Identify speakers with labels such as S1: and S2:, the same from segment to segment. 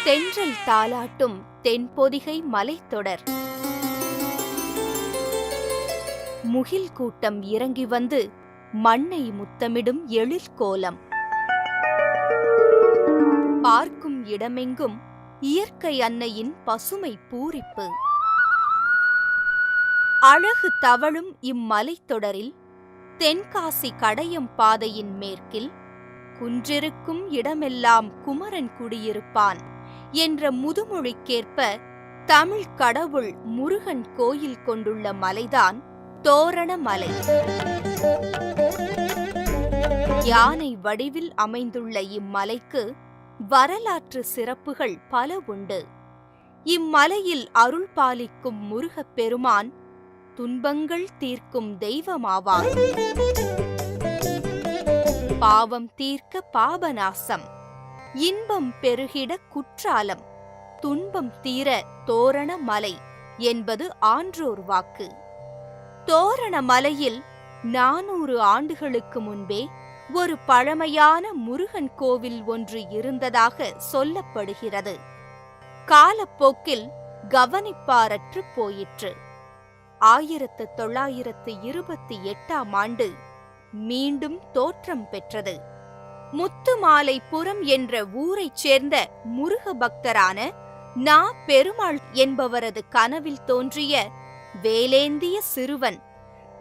S1: தென்றல் தாலாட்டும் தென்பொதிகை மலைத்தொடர். முகில் கூட்டம் இறங்கி வந்து மண்ணை முத்தமிடும் எழிற்கோலம். பார்க்கும் இடமெங்கும் இயற்கை அன்னையின் பசுமை பூரிப்பு. அழகு தவழும் இம்மலைத்தொடரில் தென்காசி கடையம் பாதையின் மேற்கில் குன்றிருக்கும் இடமெல்லாம் குமரன் குடியிருப்பான் என்ற முதுமொழிக்கேற்ப தமிழ் கடவுள் முருகன் கோயில் கொண்டுள்ள மலைதான் தோரணமலை. யானை வடிவில் அமைந்துள்ள இம்மலைக்கு வரலாற்று சிறப்புகள் பல உண்டு. இம்மலையில் அருள் பாலிக்கும் முருகப் பெருமான் துன்பங்கள் தீர்க்கும் தெய்வமாவார். பாவம் தீர்க்க பாபநாசம், இன்பம் பெருகிட குற்றாலம், துன்பம் தீர தோரணமலை என்பது ஆன்றோர் வாக்கு. தோரணமலையில் 400 ஆண்டுகளுக்கு முன்பே ஒரு பழமையான முருகன் கோவில் ஒன்று இருந்ததாக சொல்லப்படுகிறது. காலப்போக்கில் கவனிப்பாரற்று போயிற்று. 1928ஆம் ஆண்டு மீண்டும் தோற்றம் பெற்றது. முத்துமாலைபுரம் என்ற ஊரைச் சேர்ந்த முருக பக்தரான நா. பெருமாள் என்பவரது கனவில் தோன்றிய வேலேந்திய சிறுவன்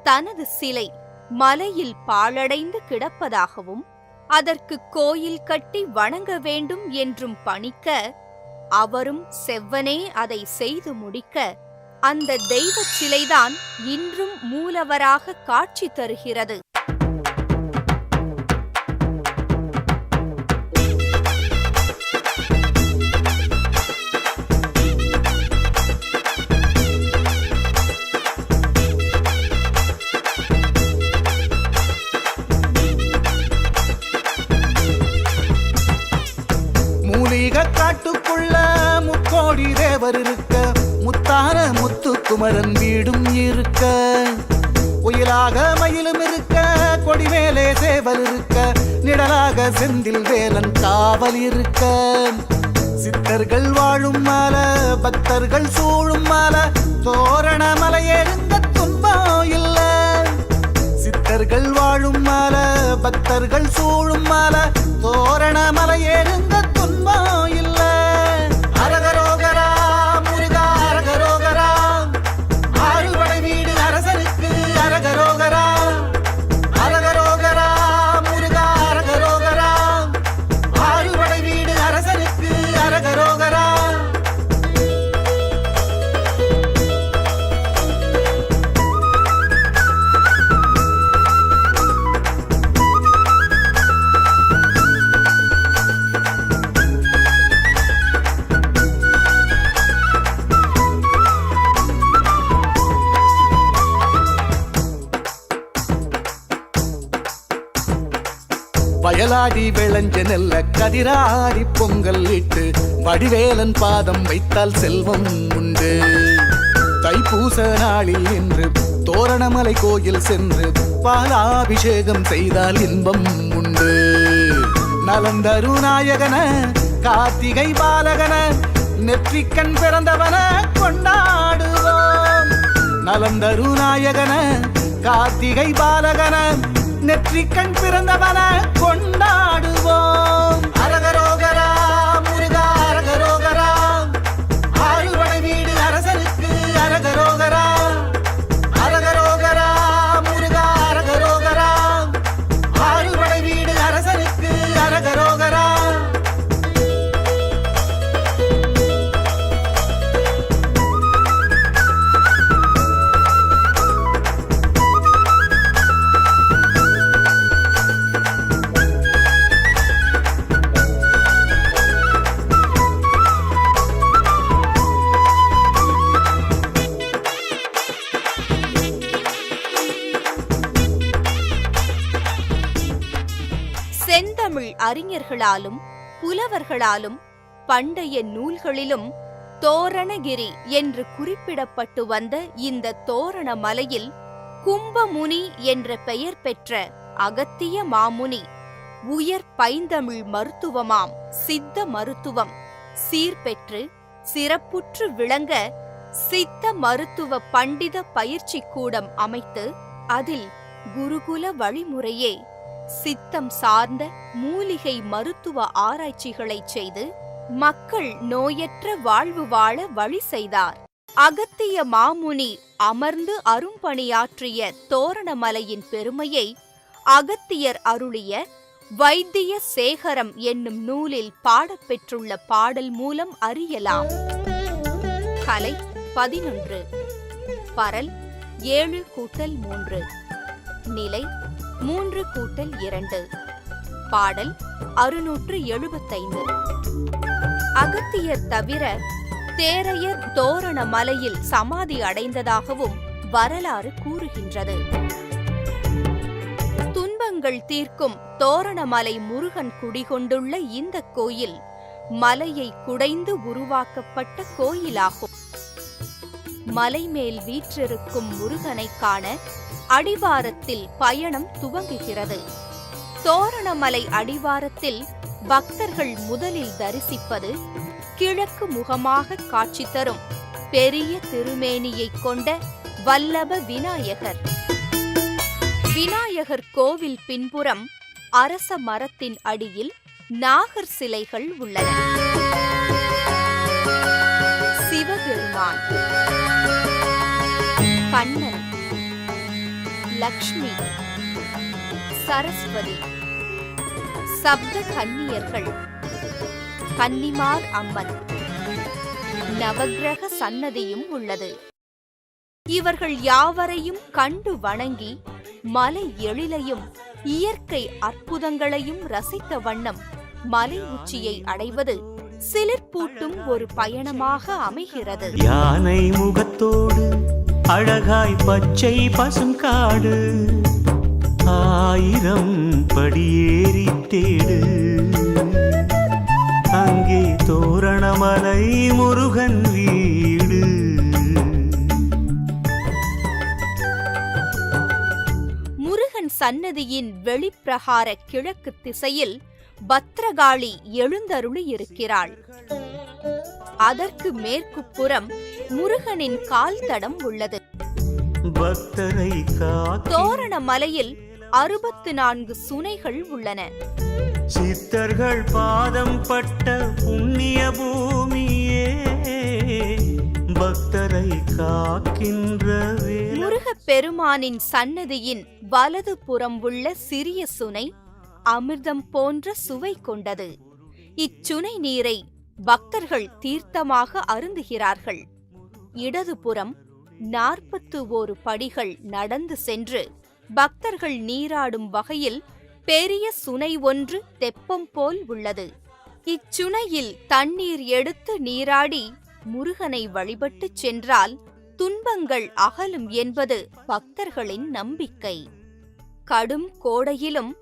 S1: தனது சிலை மலையில் பாழடைந்து கிடப்பதாகவும் அதற்கு கோயில் கட்டி வணங்க வேண்டும் என்றும் பணிக்க, அவரும் செவ்வனே அதை செய்து முடிக்க, அந்த தெய்வச் சிலைதான் இன்றும் மூலவராக காட்சி தருகிறது.
S2: காட்டுக்குள்ள முக்கோடி தேவர் இருக்க, முத்தான முத்துக்குமரன் வீடும் இருக்க, உயிலாக மயிலும் இருக்க, கொடிமேலே சேவல் இருக்க, நிழலாக செந்தில் வேலன் காவல் இருக்க, சித்தர்கள் வாழும் மால பக்தர்கள் சூழும் மால தோரணமலை எழுந்த துன்பம் இல்ல. சித்தர்கள் வாழும் மால பக்தர்கள் சூழும் மால தோரணமலை எழுந்த துன்பம் இல்ல. அரகரோகரா முருகா அரகரோகரா, ஆறுபடை வீடு அரசனுக்கு அரகரோகரா. அரகரோகரா முருகா அரகரோகரா, ஆறுபடை வீடு அரசனுக்கு அரகரோகரா. வயலாடி விளைஞ்ச நெல்ல கதிராடி பொங்கல் இட்டு வடிவேலன் பாதம் வைத்தால் செல்வம் உண்டு. தைப்பூச நாளில் இன்று தோரணமலை கோயில் சென்று பாலாபிஷேகம் செய்தால் இன்பம் உண்டு. நலந்தரு நாயகன கார்த்திகை பாலகன நெற்றிக்கண் பிறந்தவன கொண்டாடுவோம். நலந்தரு நாயகன கார்த்திகை பாலகன நெற்றிக்கண் பிறந்தவன கொண்டாடுவோம். அரகரோகரா முருகா அரகரோகரா, ஆறுபடை வீடு அரசனுக்கு அரகரோகரா. அரகரோகரா முருகா அரகரோகரா, ஆறுபடை வீடு அரசனுக்கு அரகரோகரா.
S1: செந்தமிழ் அறிஞர்களாலும் புலவர்களாலும் பண்டைய நூல்களிலும் தோரணகிரி என்று குறிப்பிடப்பட்டு வந்த இந்த தோரணமலையில் கும்பமுனி என்ற பெயர் பெற்ற அகத்திய மாமுனி உயர் பைந்தமிழ் மருத்துவமாம் சித்த மருத்துவம் சீர்பெற்று சிறப்புற்று விளங்க சித்த மருத்துவ பண்டித பயிற்சி கூடம் அமைத்து அதில் குருகுல வழிமுறையே சித்தம் சார்ந்த மூலிகை மருத்துவ ஆராய்ச்சிகளை செய்து மக்கள் நோயற்ற வாழ்வு வாழ வழி செய்தார். அகத்திய மாமுனி அமர்ந்து அரும்பணியாற்றிய தோரணமலையின் பெருமையை அகத்தியர் அருளிய வைத்திய சேகரம் என்னும் நூலில் பாடப்பெற்றுள்ள பாடல் மூலம் அறியலாம். கலை 11. பரல் 7+3. நிலை 3+2. பாடல் 675. அகத்தியர் தவிர தேரையர் தோரணமலையில் சமாதி அடைந்ததாகவும் வரலாறு கூறுகின்றது. துன்பங்கள் தீர்க்கும் தோரணமலை முருகன் குடிகொண்டுள்ள இந்த கோயில் மலையை குடைந்து உருவாக்கப்பட்ட கோயிலாகும். மலைமேல் வீற்றிருக்கும் முருகனை காண அடிவாரத்தில் பயணம் துவங்குகிறது. தோரணமலை அடிவாரத்தில் பக்தர்கள் முதலில் தரிசிப்பது கிழக்கு முகமாக காட்சி தரும் பெரிய திருமேனியைக் கொண்ட வல்லப விநாயகர். விநாயகர் கோவில் பின்புறம் அரச மரத்தின் அடியில் நாகர் சிலைகள் உள்ளன. சிவபெருமான், கண்ணன், லக்ஷ்மி, சரஸ்வதி, சப்த கன்னியர்கள், கன்னிமார் அம்மன், நவக்கிரக சன்னதியும் உள்ளது. இவர்கள் யாவரையும் கண்டு வணங்கி மலை எழிலையும் இயற்கை அற்புதங்களையும் ரசித்த வண்ணம் மலை உச்சியை அடைவது சிலிர்ப்பூட்டும் ஒரு பயணமாக அமைகிறது.
S2: யானை முகத்தோடு அழகாய் பச்சை பசுங்காடு, 1000 படியேறி தேடு, அங்கே தோரணமலை முருகன் வீடு.
S1: முருகன் சன்னதியின் வெளிப்பிரகார கிழக்கு திசையில் பத்ரகாளி எழுந்தருளி இருக்கிறாள். அதற்கு மேற்குப்புறம் முருகனின் கால் தடம் உள்ளது.
S2: பக்தரை
S1: தோரணமலையில் 64 சுனைகள் உள்ளன.
S2: சித்தர்கள் பாதம் பட்ட புண்ணிய பூமியே, பக்தரை காக்கின்ற
S1: முருகப் பெருமானின் சன்னதியின் வலது புறம் உள்ள சிறிய சுனை அமிர்தம் போன்ற சுவை கொண்டது. இச்சுனை நீரை பக்தர்கள் தீர்த்தமாக அருந்துகிறார்கள். இடதுபுறம் 41 படிகள் நடந்து சென்று பக்தர்கள் நீராடும் வகையில் பெரிய சுனை ஒன்று தெப்பம் போல் உள்ளது. இச்சுனையில் தண்ணீர் எடுத்து நீராடி முருகனை வழிபட்டுச் சென்றால் துன்பங்கள் அகலும் என்பது பக்தர்களின் நம்பிக்கை. கடும் கோடையிலும்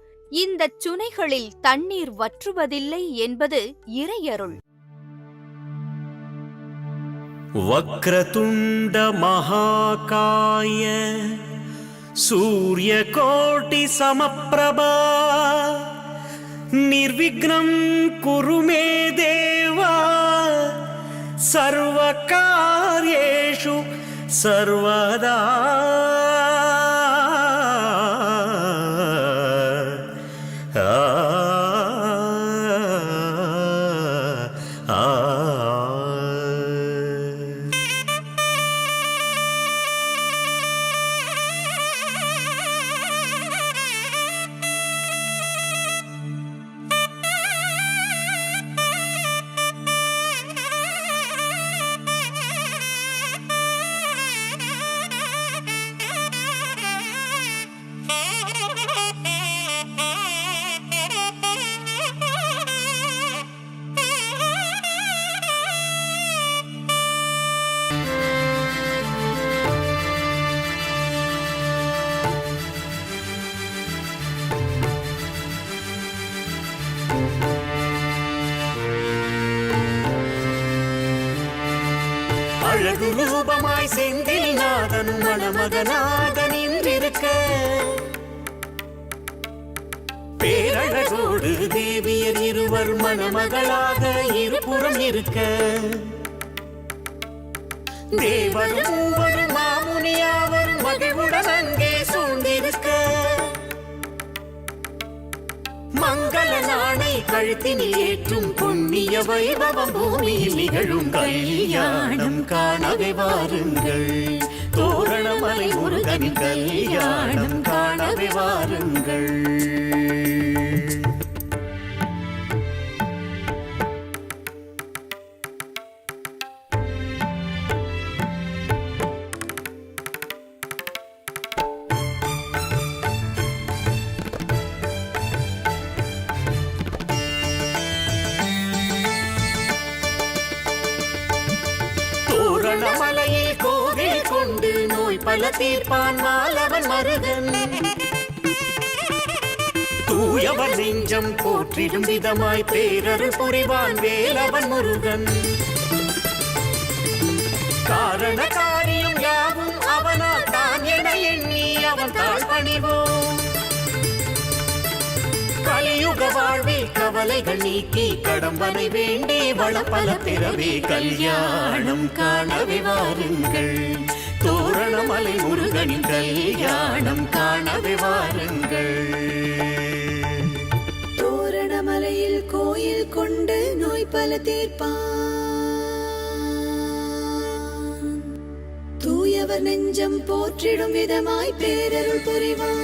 S1: இந்த சுனைகளில் தண்ணீர் வற்றுவதில்லை என்பது இறையருள்.
S2: வக்ரதுண்ட மகாகாய சூரிய கோட்டி சமப்பிரபா நிர்விக்னம் குருமே தேவா சர்வ கார்யேஷு சர்வதா. அழகு ரூபமாய் செந்தில் நாதன் மணமகனாக நின்றிருக்க, பேரழகோடு தேவியர் இருவர் மணமகளாக இருபுறம் இருக்க தேவரும் மூவரும் மாமுனியாவரும் மகிழ்வுடன் அங்கே சூழ்ந்திருக்க மங்கள நாணை கழுத்தினில் ஏற்றும் புண்ணிய வைபவம் பூமியில் நிகழும் கல்யாணம் காணவே வாருங்கள் தோரணமலை முருகனின் கல்யாணம் காணவே வாருங்கள் தோரணமலையில் கோவில் கொண்டு நோய் பல தீர்ப்பான் மாலவன் மருகன் தூயவர் நெஞ்சம் போற்றிடும் விதமாய் பேரருள் புரிவான் வேலவன் முருகன் காரண காரியம் யாவும் அவனால் தான் என எண்ணி அவன் தாழ் பணிவோம் கலியுக வாழ்வில் கவலைகள் நீக்கி கடம்பனை வேண்டி வளம் பல பெறவே கல்யாணம் காணவே வாருங்கள் தோரணமலை முருகனின் கல்யாணம் காணவே வாருங்கள்
S3: தோரணமலையில் கோயில் கொண்டு நோய் பல தீர்ப்பான் தூயவர் நெஞ்சம் போற்றிடும் விதமாய் பேரருள் புரிவான்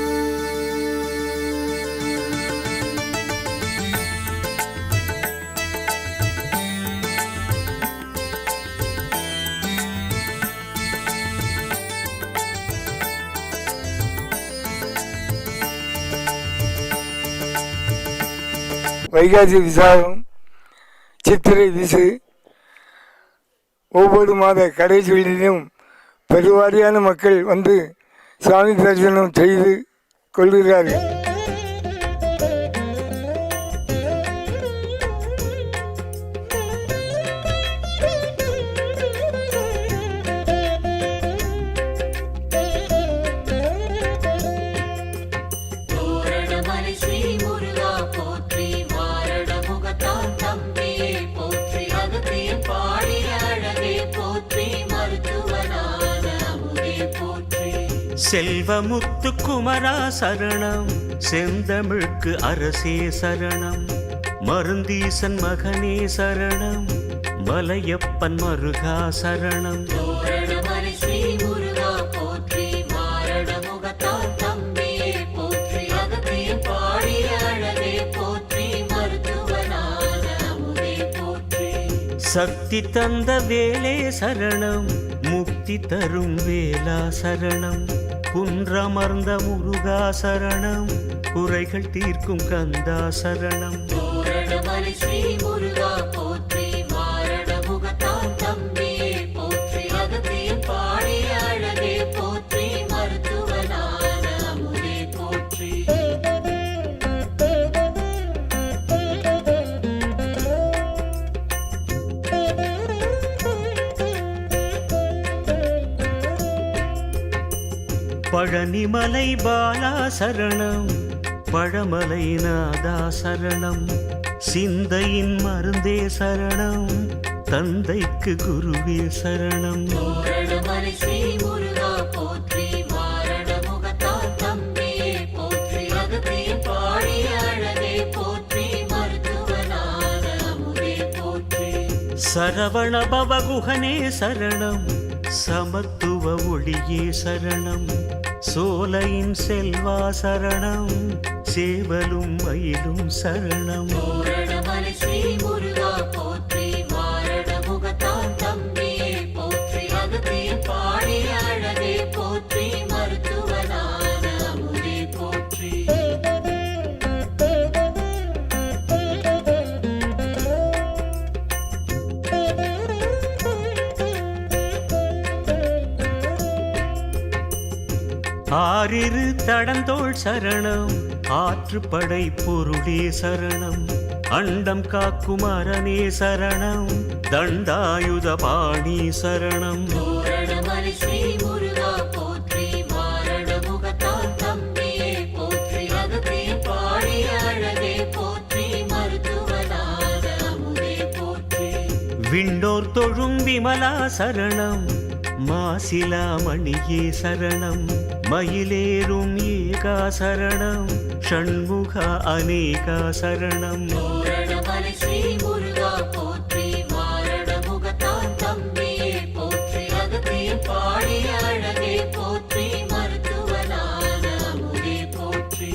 S4: வைகாசி விசாகம் சித்திரை விசு ஒவ்வொரு மாத கடைசியிலும் பெருவாரியான மக்கள் வந்து சாமி தரிசனம் செய்து கொள்கிறார்கள்.
S2: செல்வமுத்து குமரா சரணம் செந்தமிழ்க்கு அரசே சரணம் மருந்தீசன் மகனே சரணம் மலையப்பன் மருகா சரணம் சக்தி தந்த வேலே சரணம் முக்தி தரும் வேலா சரணம் குன்றமர்ந்த முருகா சரணம் குறைகள் தீர்க்கும் கந்தா சரணம் பழனிமலை பாலா சரணம் பழமலை நாதா சரணம் சிந்தையின் மருந்தே சரணம் தந்தைக்கு குருவே சரணம் சரவண பவகுகனே சரணம் சமத்துவ ஒளியே சரணம் சோலையின் செல்வா சரணம் சேவலும் மயிலும் சரணம் ஆறிரு தடந்தோள் சரணம் ஆற்றுப்படை பொருளே சரணம் அண்டம் காக்கும் அரணே சரணம் தண்டாயுத பாணி சரணம் விண்ணோர் தொழும் விமலா சரணம், மாசிலாமணியே சரணம், மயிலேறும் ஏகா சரணம், ஷண்முகா அநேகா சரணம்.
S3: தோரணமலை ஸ்ரீ முருகா போற்றி, மாரண முகத்தான் தம்பியே போற்றி, அகத்திய பாடிய அழகே போற்றி, மருத்துவனான அமுதே போற்றி.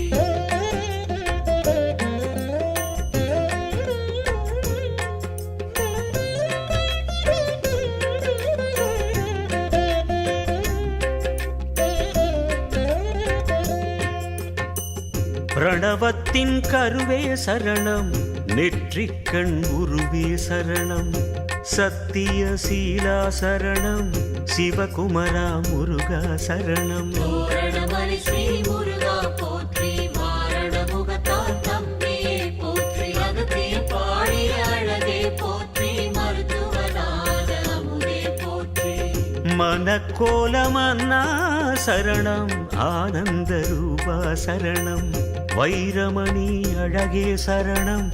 S2: பிரணவத்தின் கருவே சரணம், நெற்றிக்கண் உருவே சரணம், சத்திய சீலா சரணம், சிவகுமரா முருகா சரணம்.
S3: தோரணமலை ஸ்ரீ முருகா போற்றி, மாரண முகத்தான் தம்பியே போற்றி, அகத்திய பாடிய அழகே போற்றி, மருத்துவனான அமுதே போற்றி.
S2: மனக்கோலமன்னா சரணம், ஆனந்த ரூபா சரணம், வைரமணி அழகே சரணம்,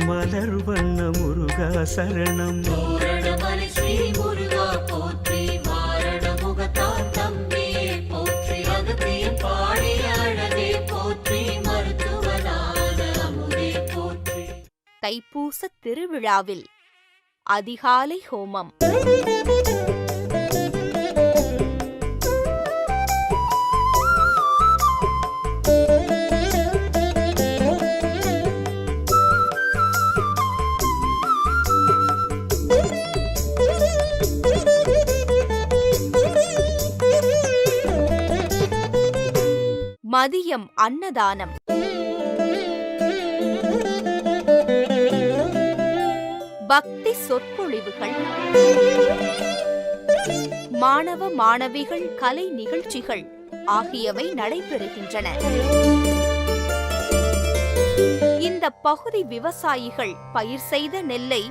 S2: மலர் வண்ண முருகா சரணம்.
S3: தோரணமலை ஸ்ரீ முருகா போற்றி, மாரண முகத்தான் தம்பியே போற்றி, அகத்திய பாடிய அழகே போற்றி, மருத்துவனான அமுதே போற்றி.
S1: தைப்பூச திருவிழாவில் அதிகாலை ஹோமம். மதியம் அன்னதானம். பக்தி சொற்பொழிவுகள், மாணவ மாணவிகள் கலை நிகழ்ச்சிகள் ஆகியவை நடைபெறுகின்றன. இந்த பகுதி விவசாயிகள் பயிர் செய்த நெல்லை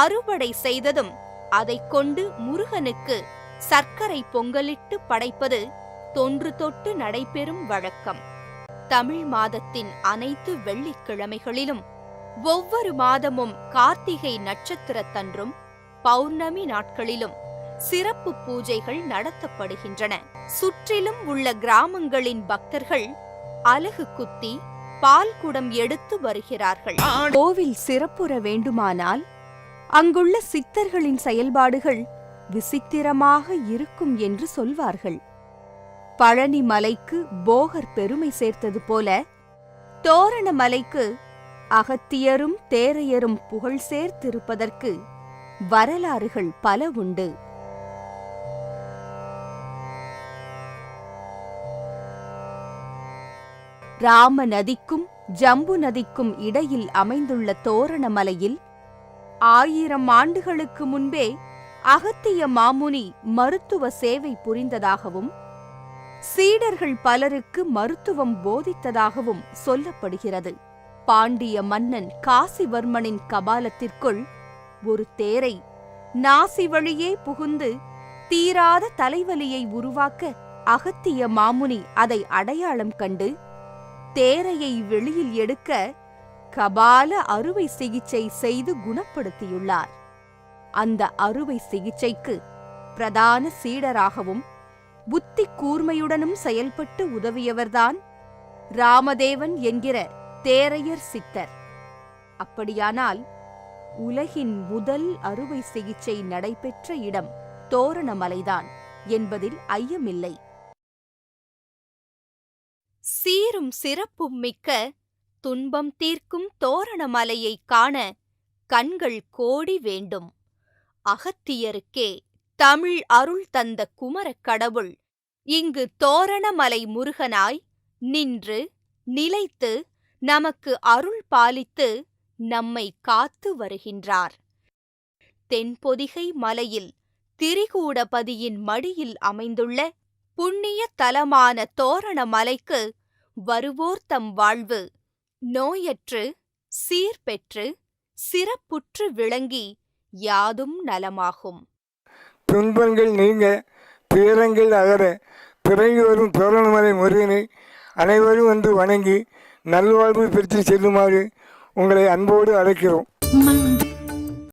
S1: அறுவடை செய்ததும் அதைக் கொண்டு முருகனுக்கு சர்க்கரை பொங்கலிட்டு படைப்பது தொன்று தொட்டு நடைபெறும் வழக்கம். தமிழ் மாதத்தின் அனைத்து வெள்ளிக்கிழமைகளிலும் ஒவ்வொரு மாதமும் கார்த்திகை நட்சத்திரத்தன்றும் பௌர்ணமி நாட்களிலும் சிறப்பு பூஜைகள் நடத்தப்படுகின்றன. சுற்றிலும் உள்ள கிராமங்களின் பக்தர்கள் அலகு குத்தி பால் குடம் எடுத்து வருகிறார்கள். கோவில் சிறப்புற வேண்டுமானால் அங்குள்ள சித்தர்களின் செயல்பாடுகள் விசித்திரமாக இருக்கும் என்று சொல்வார்கள். பழனி மலைக்கு போகர் பெருமை சேர்த்தது போல தோரணமலைக்கு அகத்தியரும் தேரையரும் புகழ் சேர்த்திருப்பதற்கு வரலாறுகள் பல உண்டு. ராம நதிக்கும் ஜம்பு நதிக்கும் இடையில் அமைந்துள்ள தோரணமலையில் 1000 ஆண்டுகளுக்கு முன்பே அகத்திய மாமுனி மருத்துவ சேவை புரிந்ததாகவும் சீடர்கள் பலருக்கு மருத்துவம் போதித்ததாகவும் சொல்லப்படுகிறது. பாண்டிய மன்னன் காசிவர்மனின் கபாலத்திற்குள் ஒரு தேரை நாசி வழியே புகுந்து தீராத தலைவலியை உருவாக்க அகத்திய மாமுனி அதை அடையாளம் கண்டு தேரையை வெளியில் எடுக்க கபால அறுவை சிகிச்சை செய்து குணப்படுத்தியுள்ளார். அந்த அறுவை சிகிச்சைக்கு பிரதான சீடராகவும் புத்தி கூர்மையுடனும் செயல்பட்டு உதவியவர்தான் ராமதேவன் என்கிற தேரையர் சித்தர். அப்படியானால் உலகின் முதல் அறுவை சிகிச்சை நடைபெற்ற இடம் தோரணமலைதான் என்பதில் ஐயமில்லை. சீரும் சிறப்பும் மிக்க துன்பம் தீர்க்கும் தோரணமலையை காண கண்கள் கோடி வேண்டும். அகத்தியருக்கே தமிழ் அருள் தந்த குமரக் கடவுள் இங்கு தோரணமலை முருகனாய் நின்று நிலைத்து நமக்கு அருள் பாலித்து நம்மை காத்து வருகின்றார். தென்பொதிகை மலையில் திரிகூடபதியின் மடியில் அமைந்துள்ள புண்ணிய தலமான தோரணமலைக்கு வருவோர் தம் வாழ்வு நோயற்று சீர்பெற்று சிறப்புற்று விளங்கி யாதும் நலமாகும்.
S4: துன்பங்கள் நீங்க துயரங்கள் அகர பிறங்கி வரும் தோரணமலை முருகனை அனைவரும் வந்து வணங்கி நல்வாழ்வு பெற்று செல்லுமாறு உங்களை அன்போடு அழைக்கிறோம்.